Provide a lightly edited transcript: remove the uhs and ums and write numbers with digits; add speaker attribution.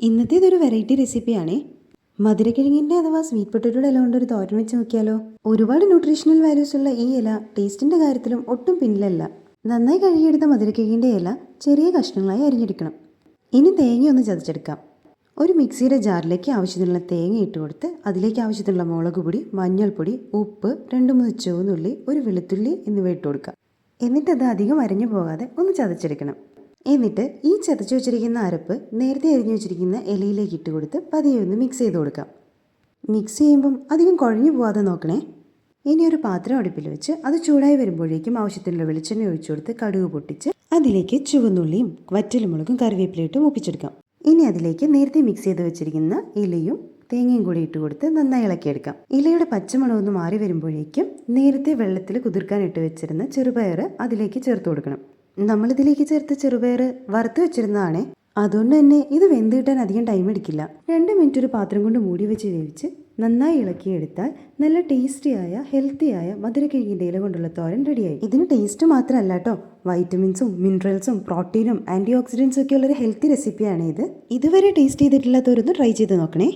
Speaker 1: ഇന്നത്തെ ഇതൊരു വെറൈറ്റി റെസിപ്പിയാണേ. മധുരക്കിഴങ്ങിൻ്റെ അഥവാ സ്വീറ്റ് പൊട്ടറ്റോയുടെ ഇല കൊണ്ട് ഒരു തോരൻ വെച്ച് നോക്കിയാലോ. ഒരുപാട് ന്യൂട്രീഷണൽ വാല്യൂസ് ഉള്ള ഈ ഇല ടേസ്റ്റിൻ്റെ കാര്യത്തിലും ഒട്ടും പിന്നിലല്ല. നന്നായി കഴുകിയെടുത്ത മധുരക്കിഴങ്ങിൻ്റെ ഇല ചെറിയ കഷ്ണങ്ങളായി അരിഞ്ഞെടുക്കണം. ഇനി തേങ്ങ ഒന്ന് ചതച്ചെടുക്കാം. ഒരു മിക്സിയുടെ ജാറിലേക്ക് ആവശ്യത്തിനുള്ള തേങ്ങ ഇട്ട് കൊടുത്ത് അതിലേക്ക് ആവശ്യത്തിനുള്ള മുളക് പൊടി, മഞ്ഞൾപ്പൊടി, ഉപ്പ്, 2-3 ചുവന്നുള്ളി, ഒരു വെളുത്തുള്ളി എന്നിവ ഇട്ട് കൊടുക്കാം. എന്നിട്ടത് അധികം അരഞ്ഞു പോകാതെ ഒന്ന് ചതച്ചെടുക്കണം. എന്നിട്ട് ഈ ചതച്ച് വെച്ചിരിക്കുന്ന അരപ്പ് നേരത്തെ അരിഞ്ഞു വെച്ചിരിക്കുന്ന ഇലയിലേക്ക് ഇട്ട് കൊടുത്ത് പതിയെ ഒന്ന് മിക്സ് ചെയ്ത് കൊടുക്കാം. മിക്സ് ചെയ്യുമ്പം അധികം കുഴഞ്ഞു പോകാതെ നോക്കണേ. ഇനി ഒരു പാത്രം അടുപ്പിൽ വെച്ച് അത് ചൂടായി വരുമ്പോഴേക്കും ആവശ്യത്തിനുള്ള വെളിച്ചെണ്ണ ഒഴിച്ചു കൊടുത്ത് കടുക് പൊട്ടിച്ച് അതിലേക്ക് ചുവന്നുള്ളിയും വറ്റൽമുളകും കറിവേപ്പിലയിട്ട് മൂപ്പിച്ചെടുക്കാം. ഇനി അതിലേക്ക് നേരത്തെ മിക്സ് ചെയ്ത് വെച്ചിരിക്കുന്ന ഇലയും തേങ്ങയും കൂടി ഇട്ട് കൊടുത്ത് നന്നായി ഇളക്കിയെടുക്കാം. ഇലയുടെ പച്ചമണം ഒന്ന് മാറി വരുമ്പോഴേക്കും നേരത്തെ വെള്ളത്തിൽ കുതിർക്കാൻ ഇട്ട് വെച്ചിരുന്ന ചെറുപയർ അതിലേക്ക് ചേർത്ത് കൊടുക്കണം. നമ്മളിതിലേക്ക് ചേർത്ത് ചെറുപയർ വറുത്ത് വെച്ചിരുന്നതാണ്. അതുകൊണ്ട് തന്നെ ഇത് വെന്ത് കിട്ടാൻ അധികം ടൈം എടുക്കില്ല. 2 മിനിറ്റ് ഒരു പാത്രം കൊണ്ട് മൂടി വെച്ച് വേവിച്ച് നന്നായി ഇളക്കിയെടുത്താൽ നല്ല ടേസ്റ്റിയായ ഹെൽത്തിയായ മധുരക്കിഴങ്ങിൻ്റെ ഇല കൊണ്ടുള്ള തോരൻ റെഡിയായി. ഇതിന് ടേസ്റ്റ് മാത്രമല്ല കേട്ടോ, വൈറ്റമിൻസും മിനറൽസും പ്രോട്ടീനും ആൻറ്റി ഓക്സിഡൻസും ഒക്കെ ഉള്ളൊരു ഹെൽത്തി റെസിപ്പിയാണ് ഇത്. ഇതുവരെ ടേസ്റ്റ് ചെയ്തിട്ടില്ലാത്തവരൊന്ന് ട്രൈ ചെയ്ത് നോക്കണേ.